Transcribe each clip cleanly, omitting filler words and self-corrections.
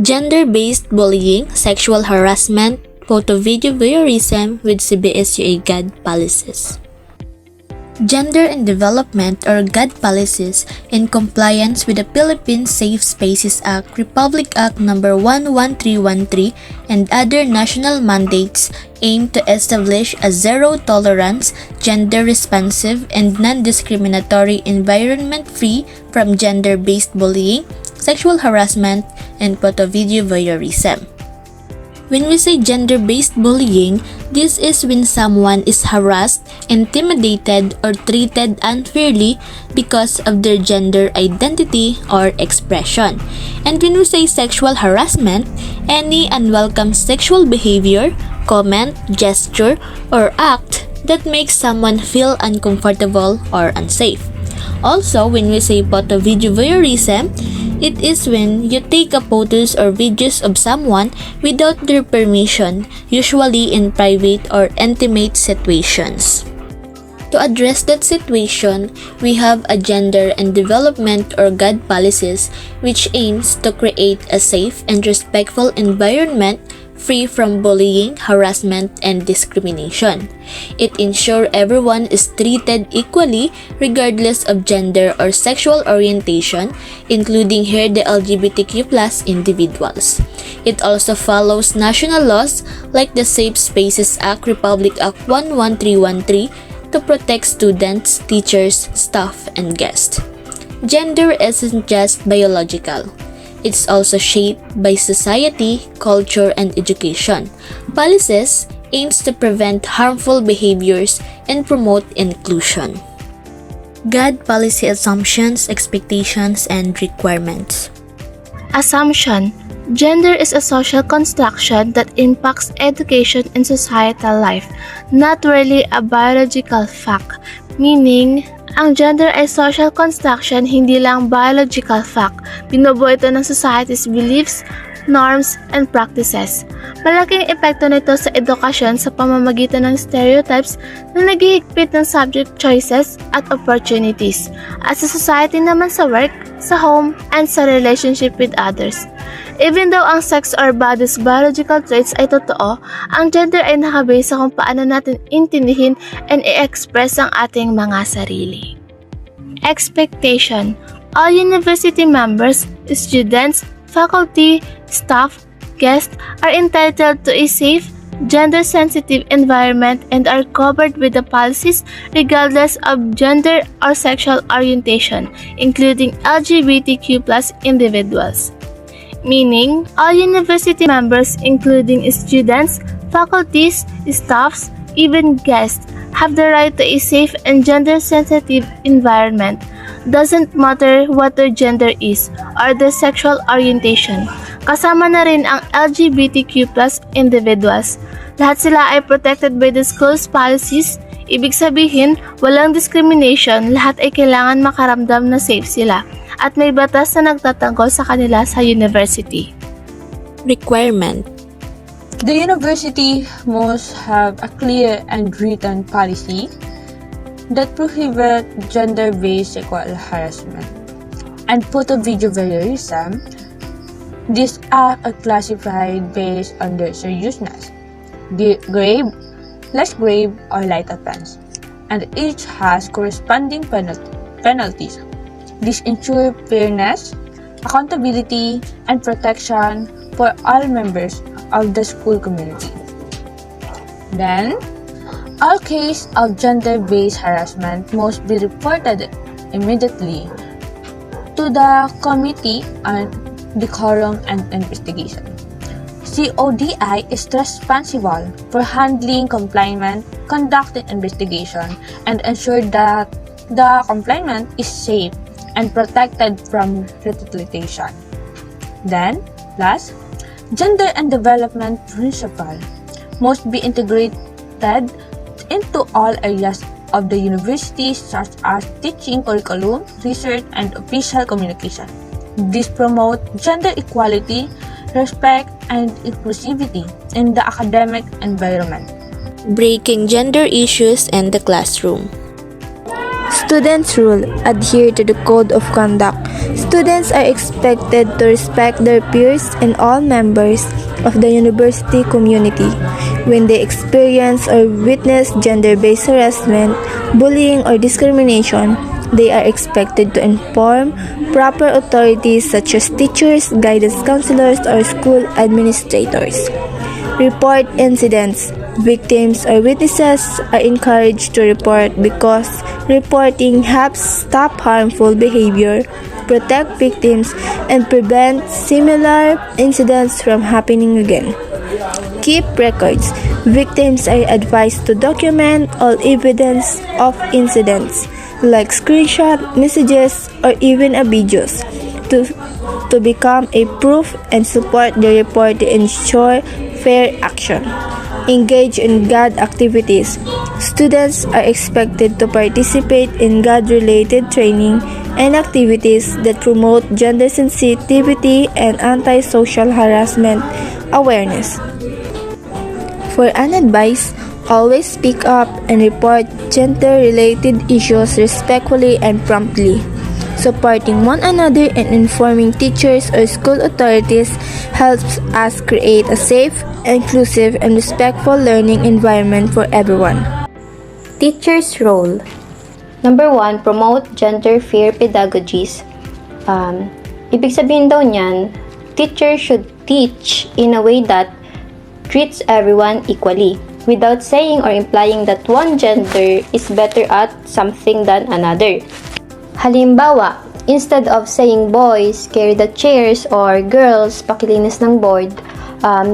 Gender-based bullying, sexual harassment, photo-video voyeurism with CBSUA GAD policies. Gender and Development or GAD policies in compliance with the Philippine Safe Spaces Act, Republic Act No. 11313 and other national mandates aim to establish a zero-tolerance, gender-responsive, and non-discriminatory environment free from gender-based bullying, sexual harassment, and photo-video voyeurism. When we say gender-based bullying, this is when someone is harassed, intimidated, or treated unfairly because of their gender identity or expression. And when we say sexual harassment, any unwelcome sexual behavior, comment, gesture, or act that makes someone feel uncomfortable or unsafe. Also, when we say photo-video voyeurism, it is when you take photos or videos of someone without their permission, usually in private or intimate situations. To address that situation, we have a Gender and Development or GAD policies which aims to create a safe and respectful environment free from bullying, harassment, and discrimination. It ensures everyone is treated equally regardless of gender or sexual orientation, including here the LGBTQ+ individuals. It also follows national laws like the Safe Spaces Act, Republic Act 11313 to protect students, teachers, staff, and guests. Gender isn't just biological. It's also shaped by society, culture, and education. Policies aims to prevent harmful behaviors and promote inclusion. GAD policy assumptions, expectations, and requirements. Assumption: gender is a social construction that impacts education and societal life, not really a biological fact. Meaning, ang gender ay social construction, hindi lang biological fact. Binubuo ito ng society's beliefs, norms, and practices. Malaking epekto nito sa edukasyon sa pamamagitan ng stereotypes na naghihigpit ng subject choices at opportunities, at sa society naman sa work, sa home, and sa relationship with others. Even though ang sex or body's biological traits ay totoo, ang gender ay nakabase sa kung paano natin intindihin and i-express ang ating mga sarili. Expectation: all university members, students, faculty, staff, guests are entitled to a safe, gender-sensitive environment and are covered with the policies regardless of gender or sexual orientation, including LGBTQ+ individuals. Meaning, all university members, including students, faculties, staffs, even guests, have the right to a safe and gender-sensitive environment. Doesn't matter what their gender is or their sexual orientation. Kasama na rin ang LGBTQ+ individuals. Lahat sila ay protected by the school's policies. Ibig sabihin, walang discrimination, lahat ay kailangan makaramdam na safe sila. At may batas na nagtatanggol sa kanila sa university. Requirement: the university must have a clear and written policy that prohibit gender-based sexual harassment and photo-video voyeurism. These are classified based on their seriousness, grave, less grave, or light offense, and each has corresponding penalties. This ensures fairness, accountability, and protection for all members of the school community. Then, all cases of gender-based harassment must be reported immediately to the Committee on Decorum and Investigation. CODI is responsible for handling complaint, conducting investigation, and ensure that the complainant is safe and protected from retaliation. Then, last, gender and development principle must be integrated into all areas of the university such as teaching curriculum, research, and official communication. This promotes gender equality, respect, and inclusivity in the academic environment. breaking gender issues in the classroom. Students rule, adhere to the code of conduct. Students are expected to respect their peers and all members of the university community. When they experience or witness gender-based harassment, bullying, or discrimination, they are expected to inform proper authorities such as teachers, guidance counselors, or school administrators. Report incidents. Victims or witnesses are encouraged to report because reporting helps stop harmful behavior, protect victims, and prevent similar incidents from happening again. Keep records. Victims are advised to document all evidence of incidents, like screenshot, messages, or even a videos, to become a proof and support the report to ensure fair action. Engage in GAD activities. Students are expected to participate in GAD-related training and activities that promote gender sensitivity and anti-social harassment awareness. For an advice, always speak up and report gender-related issues respectfully and promptly. Supporting one another and informing teachers or school authorities helps us create a safe, inclusive, and respectful learning environment for everyone. Teacher's role. Number 1, promote gender-fair pedagogies. Ibig sabihin daw niyan, teacher should teach in a way that treats everyone equally, without saying or implying that one gender is better at something than another. Halimbawa, instead of saying boys carry the chairs or girls pakilinis ng board,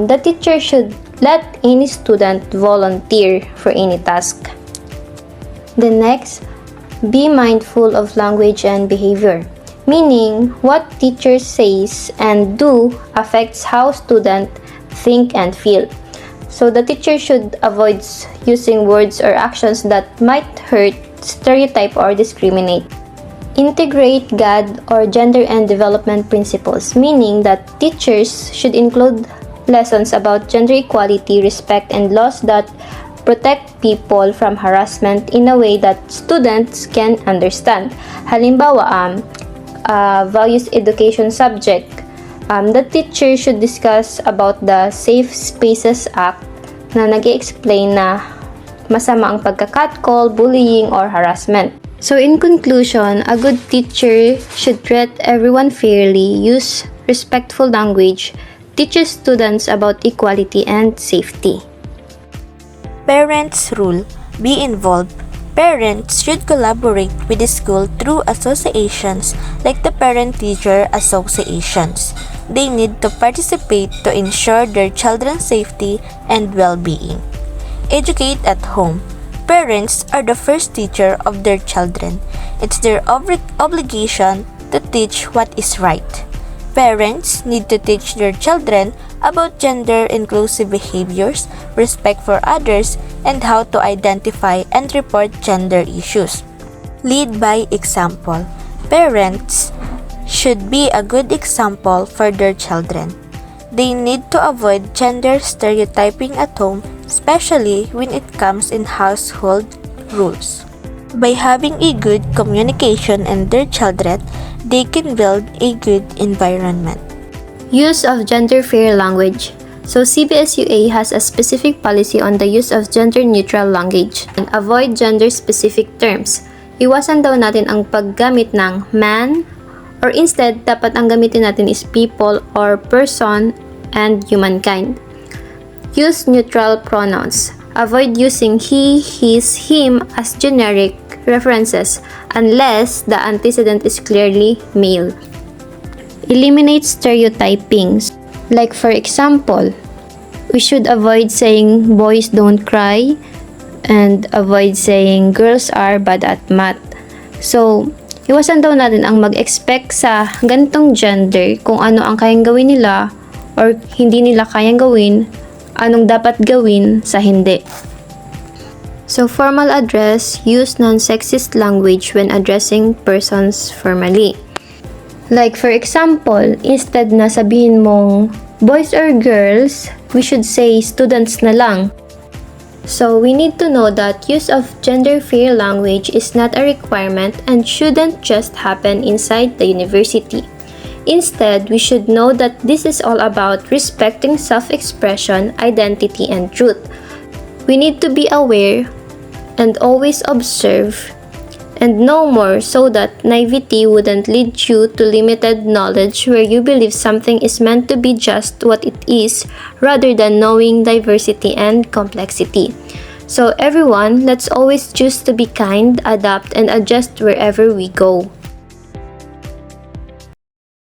the teacher should let any student volunteer for any task. The next, be mindful of language and behavior, meaning what teacher says and do affects how students think and feel. So the teacher should avoid using words or actions that might hurt, stereotype, or discriminate. Integrate GAD or gender and development principles, meaning that teachers should include lessons about gender equality, respect, and laws that protect people from harassment in a way that students can understand. Halimbawa, values education subject, the teacher should discuss about the Safe Spaces Act na nag-i-explain na masama ang pagka-catcall, bullying, or harassment. So in conclusion, a good teacher should treat everyone fairly, use respectful language, teach students about equality and safety. Parents' rule. Be involved. Parents should collaborate with the school through associations like the Parent-Teacher Associations. They need to participate to ensure their children's safety and well-being. Educate at home. Parents are the first teacher of their children. It's their obligation to teach what is right. Parents need to teach their children about gender-inclusive behaviors, respect for others, and how to identify and report gender issues. Lead by example. Parents should be a good example for their children. They need to avoid gender stereotyping at home, especially when it comes in household rules. By having a good communication in their children, they can build a good environment. Use of gender-fair language. So CBSUA has a specific policy on the use of gender-neutral language and avoid gender-specific terms. Iwasan daw natin ang paggamit ng man, or instead, dapat ang gamitin natin is people or person and humankind. Use neutral pronouns. Avoid using he, his, him as generic references unless the antecedent is clearly male. Eliminate stereotyping. Like for example, we should avoid saying boys don't cry and avoid saying girls are bad at math. So, iwasan daw natin ang mag-expect sa ganitong gender kung ano ang kayang gawin nila or hindi nila kayang gawin, anong dapat gawin sa hindi. So, formal address, use non-sexist language when addressing persons formally. Like for example, instead na sabihin mong boys or girls, we should say students na lang. So we need to know that use of gender-fair language is not a requirement and shouldn't just happen inside the university. Instead, we should know that this is all about respecting self-expression, identity, and truth. We need to be aware and always observe and know more so that naivety wouldn't lead you to limited knowledge where you believe something is meant to be just what it is rather than knowing diversity and complexity. So everyone, let's always choose to be kind, adapt, and adjust wherever we go.